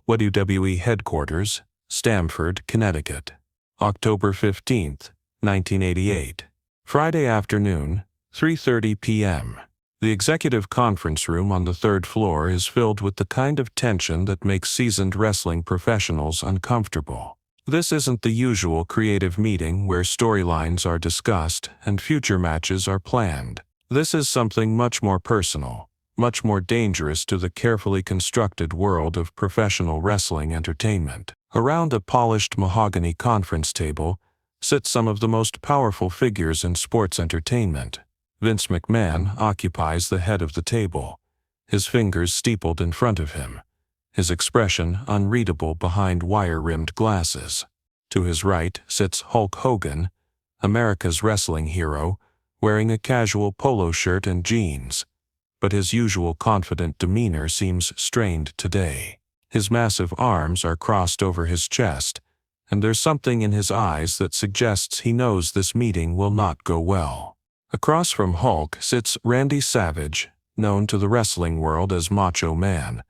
WWE Headquarters, Stamford, Connecticut. October 15, 1988. Friday afternoon, 3:30 p.m. The executive conference room on the third floor is filled with the kind of tension that makes seasoned wrestling professionals uncomfortable. This isn't the usual creative meeting where storylines are discussed and future matches are planned. This is something much more personal, much more dangerous to the carefully constructed world of professional wrestling entertainment. Around a polished mahogany conference table sit some of the most powerful figures in sports entertainment. Vince McMahon occupies the head of the table, his fingers steepled in front of him, his expression unreadable behind wire-rimmed glasses. To his right sits Hulk Hogan, America's wrestling hero, wearing a casual polo shirt and jeans, but his usual confident demeanor seems strained today. His massive arms are crossed over his chest, and there's something in his eyes that suggests he knows this meeting will not go well. Across from Hulk sits Randy Savage, known to the wrestling world as Macho Man,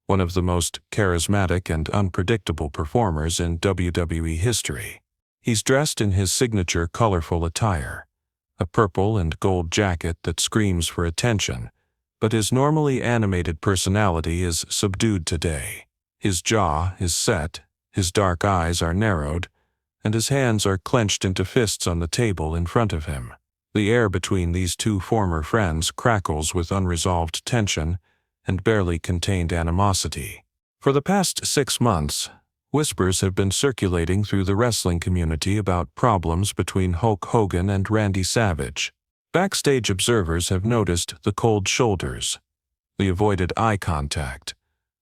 one of the most charismatic and unpredictable performers in WWE history. He's dressed in his signature colorful attire, a purple and gold jacket that screams for attention, but his normally animated personality is subdued today. His jaw is set, his dark eyes are narrowed, and his hands are clenched into fists on the table in front of him. The air between these two former friends crackles with unresolved tension and barely contained animosity. For the past 6 months, whispers have been circulating through the wrestling community about problems between Hulk Hogan and Randy Savage. Backstage observers have noticed the cold shoulders, the avoided eye contact,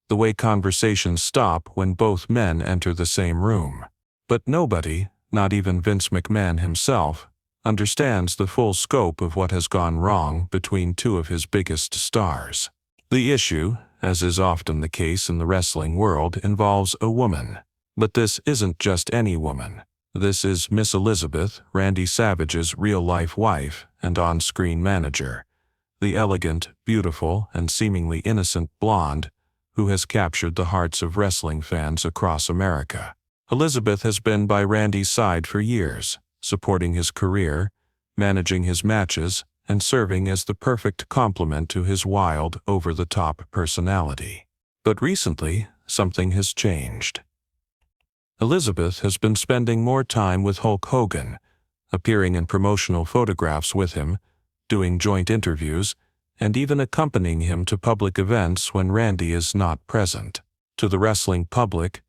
the way conversations stop when both men enter the same room. But nobody, not even Vince McMahon himself, understands the full scope of what has gone wrong between two of his biggest stars. The issue, as is often the case in the wrestling world, involves a woman. But this isn't just any woman. This is Miss Elizabeth, Randy Savage's real-life wife and on-screen manager, the elegant, beautiful, and seemingly innocent blonde who has captured the hearts of wrestling fans across America. Elizabeth has been by Randy's side for years, supporting his career, managing his matches, and serving as the perfect complement to his wild, over-the-top personality. But recently, something has changed. Elizabeth has been spending more time with Hulk Hogan, appearing in promotional photographs with him, doing joint interviews, and even accompanying him to public events when Randy is not present. To the wrestling public,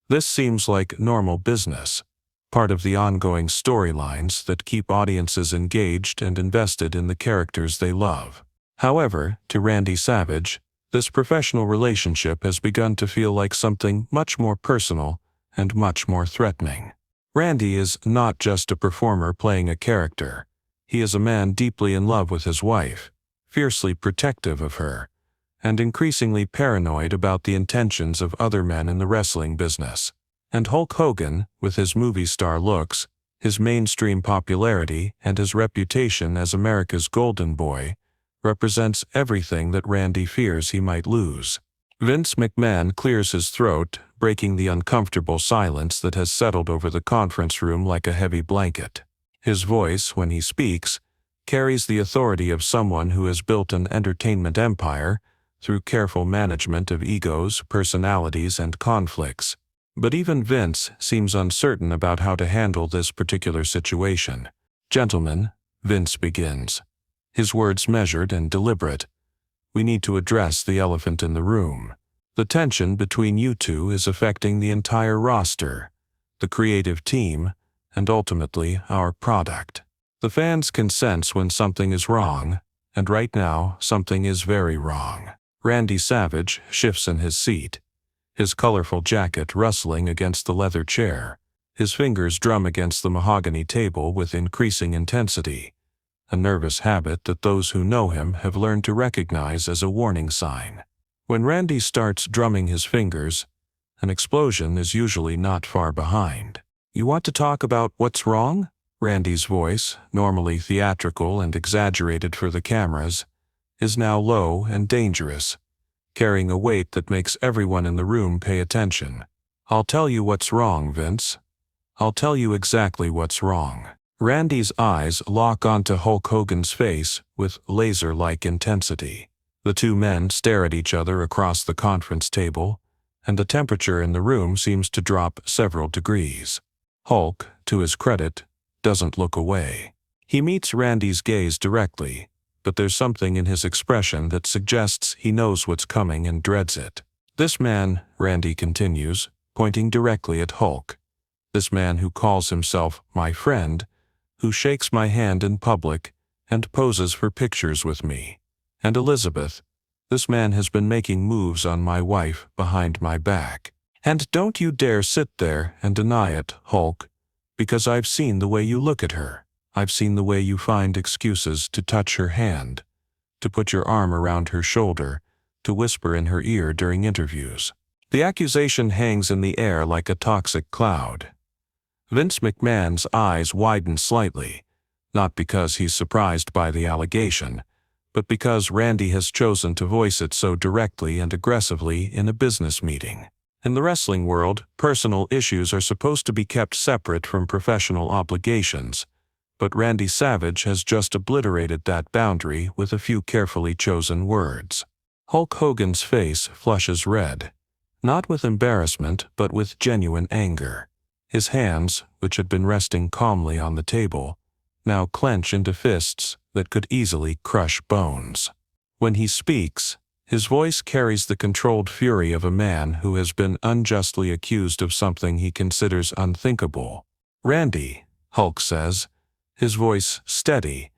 this seems like normal business, part of the ongoing storylines that keep audiences engaged and invested in the characters they love. However, to Randy Savage, this professional relationship has begun to feel like something much more personal and much more threatening. Randy is not just a performer playing a character. He is a man deeply in love with his wife, fiercely protective of her, and increasingly paranoid about the intentions of other men in the wrestling business. And Hulk Hogan, with his movie star looks, his mainstream popularity, and his reputation as America's golden boy, represents everything that Randy fears he might lose. Vince McMahon clears his throat, breaking the uncomfortable silence that has settled over the conference room like a heavy blanket. His voice, when he speaks, carries the authority of someone who has built an entertainment empire through careful management of egos, personalities, and conflicts. But even Vince seems uncertain about how to handle this particular situation. "Gentlemen," Vince begins, his words measured and deliberate, "we need to address the elephant in the room. The tension between you two is affecting the entire roster, the creative team, and ultimately our product. The fans can sense when something is wrong, and right now something is very wrong." Randy Savage shifts in his seat, his colorful jacket rustling against the leather chair. His fingers drum against the mahogany table with increasing intensity, a nervous habit that those who know him have learned to recognize as a warning sign. When Randy starts drumming his fingers, an explosion is usually not far behind. "You want to talk about what's wrong?" Randy's voice, normally theatrical and exaggerated for the cameras, is now low and dangerous, carrying a weight that makes everyone in the room pay attention. "I'll tell you what's wrong, Vince. I'll tell you exactly what's wrong." Randy's eyes lock onto Hulk Hogan's face with laser-like intensity. The two men stare at each other across the conference table, and the temperature in the room seems to drop several degrees. Hulk, to his credit, doesn't look away. He meets Randy's gaze directly, but there's something in his expression that suggests he knows what's coming and dreads it. "This man," Randy continues, pointing directly at Hulk, "this man who calls himself my friend, who shakes my hand in public and poses for pictures with me. And Elizabeth, this man has been making moves on my wife behind my back. And don't you dare sit there and deny it, Hulk, because I've seen the way you look at her. I've seen the way you find excuses to touch her hand, to put your arm around her shoulder, to whisper in her ear during interviews." The accusation hangs in the air like a toxic cloud. Vince McMahon's eyes widen slightly, not because he's surprised by the allegation, but because Randy has chosen to voice it so directly and aggressively in a business meeting. In the wrestling world, personal issues are supposed to be kept separate from professional obligations, but Randy Savage has just obliterated that boundary with a few carefully chosen words. Hulk Hogan's face flushes red, not with embarrassment but with genuine anger. His hands, which had been resting calmly on the table, now clench into fists that could easily crush bones. When he speaks, his voice carries the controlled fury of a man who has been unjustly accused of something he considers unthinkable. "Randy," Hulk says, his voice steady,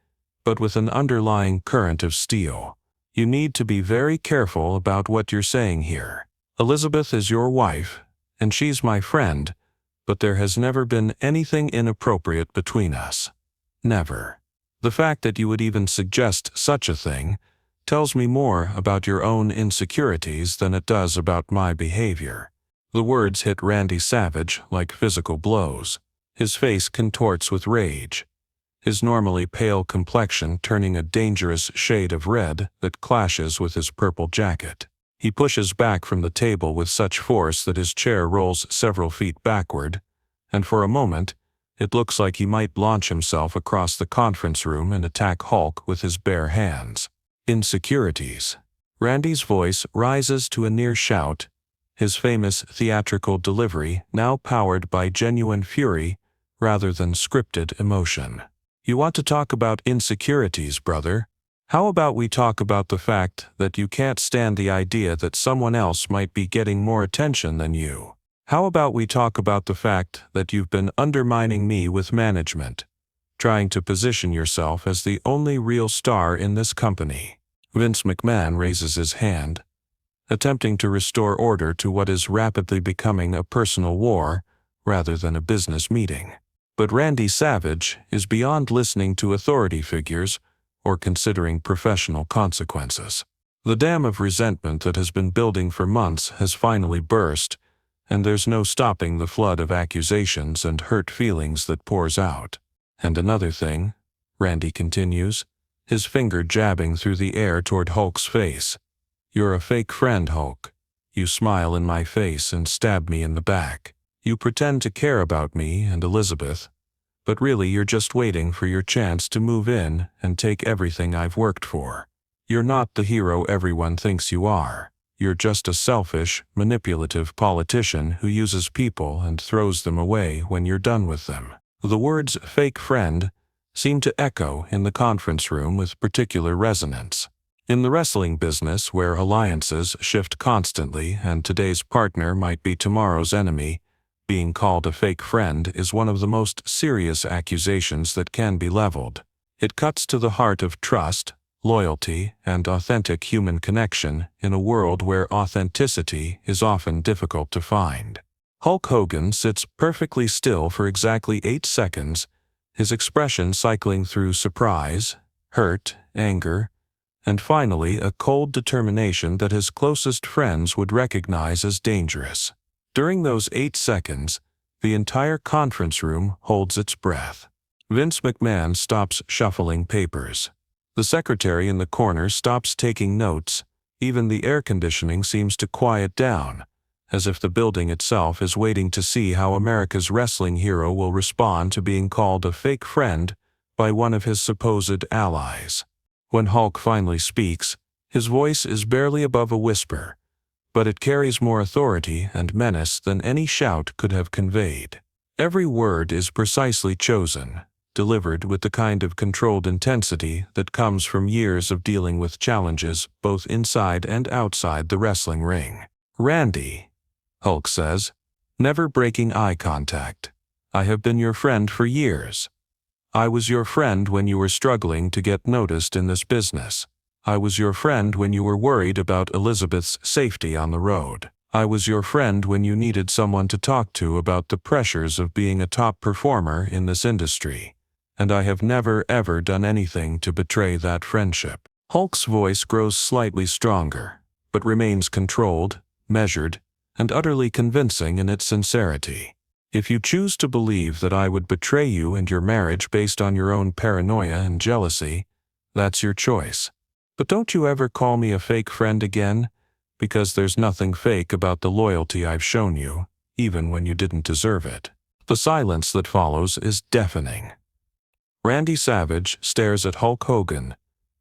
but with an underlying current of steel, "you need to be very careful about what you're saying here. Elizabeth is your wife, and she's my friend, but there has never been anything inappropriate between us. Never. The fact that you would even suggest such a thing tells me more about your own insecurities than it does about my behavior." The words hit Randy Savage like physical blows. His face contorts with rage, his normally pale complexion turning a dangerous shade of red that clashes with his purple jacket. He pushes back from the table with such force that his chair rolls several feet backward, and for a moment, it looks like he might launch himself across the conference room and attack Hulk with his bare hands. "Insecurities." Randy's voice rises to a near shout, his famous theatrical delivery now powered by genuine fury rather than scripted emotion. "You want to talk about insecurities, brother? How about we talk about the fact that you can't stand the idea that someone else might be getting more attention than you? How about we talk about the fact that you've been undermining me with management, trying to position yourself as the only real star in this company?" Vince McMahon raises his hand, attempting to restore order to what is rapidly becoming a personal war rather than a business meeting. But Randy Savage is beyond listening to authority figures or considering professional consequences. The dam of resentment that has been building for months has finally burst, and there's no stopping the flood of accusations and hurt feelings that pours out. "And another thing," Randy continues, his finger jabbing through the air toward Hulk's face. "You're a fake friend, Hulk. You smile in my face and stab me in the back. You pretend to care about me and Elizabeth, but really you're just waiting for your chance to move in and take everything I've worked for. You're not the hero everyone thinks you are. You're just a selfish, manipulative politician who uses people and throws them away when you're done with them." The words "fake friend" seem to echo in the conference room with particular resonance. In the wrestling business, where alliances shift constantly and today's partner might be tomorrow's enemy, being called a fake friend is one of the most serious accusations that can be leveled. It cuts to the heart of trust, loyalty, and authentic human connection in a world where authenticity is often difficult to find. Hulk Hogan sits perfectly still for exactly 8 seconds, his expression cycling through surprise, hurt, anger, and finally a cold determination that his closest friends would recognize as dangerous. During those 8 seconds, the entire conference room holds its breath. Vince McMahon stops shuffling papers. The secretary in the corner stops taking notes, Even the air conditioning seems to quiet down, as if the building itself is waiting to see how America's wrestling hero will respond to being called a fake friend by one of his supposed allies. When Hulk finally speaks, his voice is barely above a whisper, but it carries more authority and menace than any shout could have conveyed. Every word is precisely chosen, delivered with the kind of controlled intensity that comes from years of dealing with challenges both inside and outside the wrestling ring. "Randy," Hulk says, never breaking eye contact, "I have been your friend for years. I was your friend when you were struggling to get noticed in this business. I was your friend when you were worried about Elizabeth's safety on the road. I was your friend when you needed someone to talk to about the pressures of being a top performer in this industry. And I have never ever done anything to betray that friendship." Hulk's voice grows slightly stronger, but remains controlled, measured, and utterly convincing in its sincerity. "If you choose to believe that I would betray you and your marriage based on your own paranoia and jealousy, that's your choice. But don't you ever call me a fake friend again, because there's nothing fake about the loyalty I've shown you, even when you didn't deserve it." The silence that follows is deafening. Randy Savage stares at Hulk Hogan,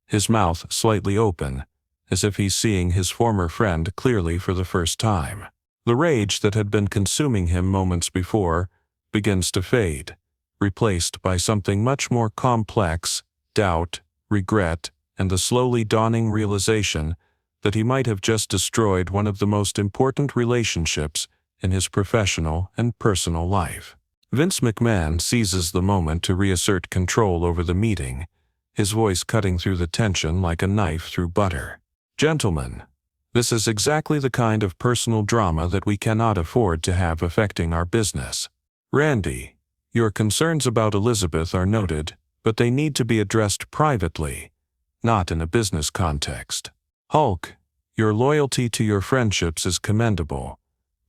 his mouth slightly open, as if he's seeing his former friend clearly for the first time. The rage that had been consuming him moments before begins to fade, replaced by something much more complex: doubt, regret, and the slowly dawning realization that he might have just destroyed one of the most important relationships in his professional and personal life. Vince McMahon seizes the moment to reassert control over the meeting, his voice cutting through the tension like a knife through butter. "Gentlemen, this is exactly the kind of personal drama that we cannot afford to have affecting our business. Randy, your concerns about Elizabeth are noted, but they need to be addressed privately, not in a business context. Hulk, your loyalty to your friendships is commendable,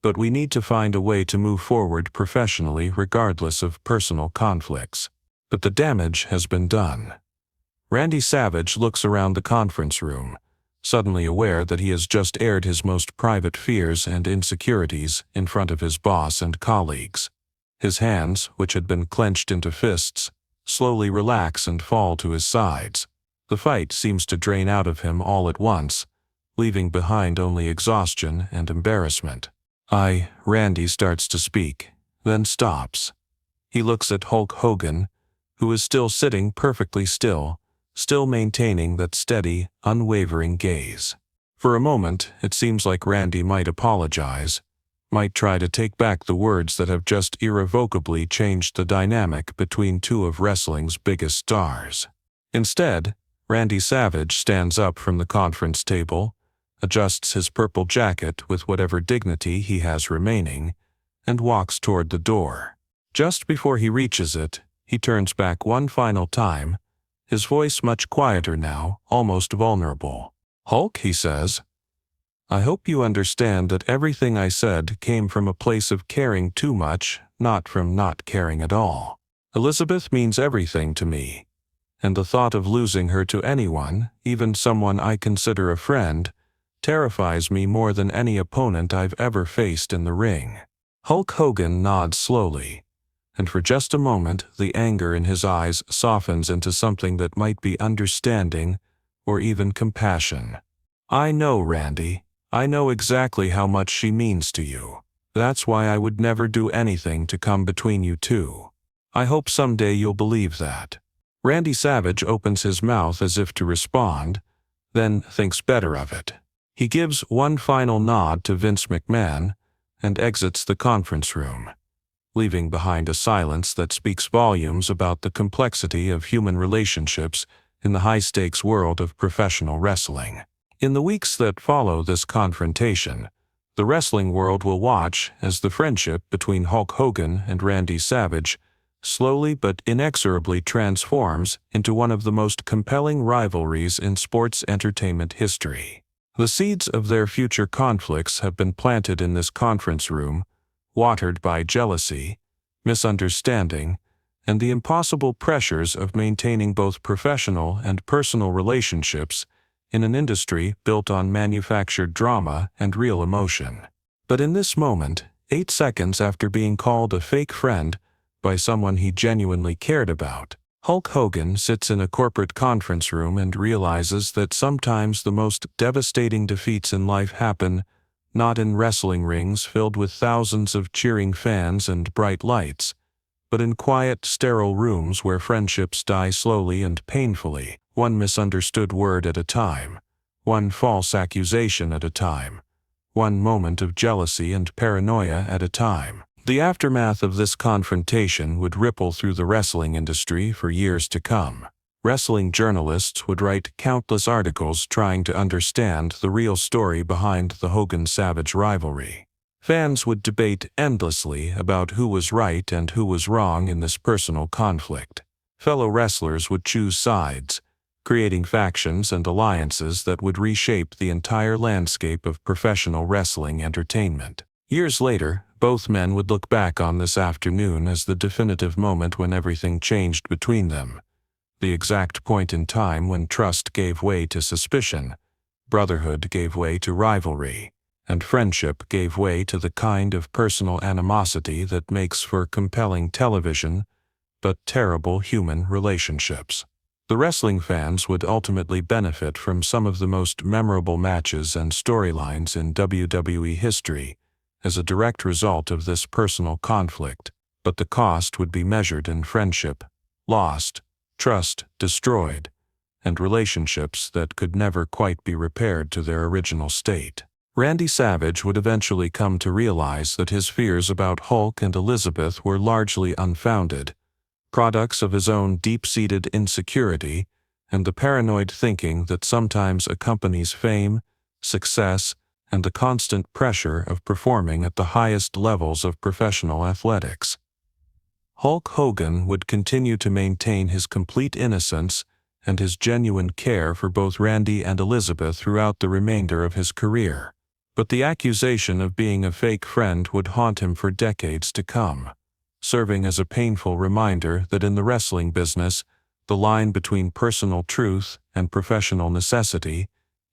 but we need to find a way to move forward professionally regardless of personal conflicts." But the damage has been done. Randy Savage looks around the conference room, suddenly aware that he has just aired his most private fears and insecurities in front of his boss and colleagues. His hands, which had been clenched into fists, slowly relax and fall to his sides. The fight seems to drain out of him all at once, leaving behind only exhaustion and embarrassment. Randy starts to speak, then stops. He looks at Hulk Hogan, who is still sitting perfectly still maintaining that steady, unwavering gaze. For a moment, it seems like Randy might apologize, might try to take back the words that have just irrevocably changed the dynamic between two of wrestling's biggest stars. Instead, Randy Savage stands up from the conference table, adjusts his purple jacket with whatever dignity he has remaining, and walks toward the door. Just before he reaches it, he turns back one final time, his voice much quieter now, almost vulnerable. "Hulk," he says, "I hope you understand that everything I said came from a place of caring too much, not from not caring at all. Elizabeth means everything to me, and the thought of losing her to anyone, even someone I consider a friend, terrifies me more than any opponent I've ever faced in the ring." Hulk Hogan nods slowly, and for just a moment the anger in his eyes softens into something that might be understanding or even compassion. "I know, Randy. I know exactly how much she means to you. That's why I would never do anything to come between you two. I hope someday you'll believe that." Randy Savage opens his mouth as if to respond, then thinks better of it. He gives one final nod to Vince McMahon and exits the conference room, leaving behind a silence that speaks volumes about the complexity of human relationships in the high-stakes world of professional wrestling. In the weeks that follow this confrontation, the wrestling world will watch as the friendship between Hulk Hogan and Randy Savage slowly but inexorably transforms into one of the most compelling rivalries in sports entertainment history. The seeds of their future conflicts have been planted in this conference room, watered by jealousy, misunderstanding, and the impossible pressures of maintaining both professional and personal relationships in an industry built on manufactured drama and real emotion. But in this moment, 8 seconds after being called a fake friend by someone he genuinely cared about, Hulk Hogan sits in a corporate conference room and realizes that sometimes the most devastating defeats in life happen not in wrestling rings filled with thousands of cheering fans and bright lights, but in quiet, sterile rooms where friendships die slowly and painfully, one misunderstood word at a time, one false accusation at a time, one moment of jealousy and paranoia at a time. The aftermath of this confrontation would ripple through the wrestling industry for years to come. Wrestling journalists would write countless articles trying to understand the real story behind the Hogan-Savage rivalry. Fans would debate endlessly about who was right and who was wrong in this personal conflict. Fellow wrestlers would choose sides, creating factions and alliances that would reshape the entire landscape of professional wrestling entertainment. Years later, both men would look back on this afternoon as the definitive moment when everything changed between them. The exact point in time when trust gave way to suspicion, brotherhood gave way to rivalry, and friendship gave way to the kind of personal animosity that makes for compelling television, but terrible human relationships. The wrestling fans would ultimately benefit from some of the most memorable matches and storylines in WWE history as a direct result of this personal conflict, but the cost would be measured in friendship lost, trust destroyed, and relationships that could never quite be repaired to their original state. Randy Savage would eventually come to realize that his fears about Hulk and Elizabeth were largely unfounded, products of his own deep-seated insecurity and the paranoid thinking that sometimes accompanies fame, success, and the constant pressure of performing at the highest levels of professional athletics. Hulk Hogan would continue to maintain his complete innocence and his genuine care for both Randy and Elizabeth throughout the remainder of his career. But the accusation of being a fake friend would haunt him for decades to come, serving as a painful reminder that in the wrestling business, the line between personal truth and professional necessity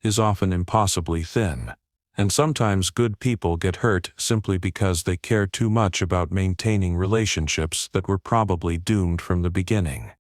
is often impossibly thin, and sometimes good people get hurt simply because they care too much about maintaining relationships that were probably doomed from the beginning.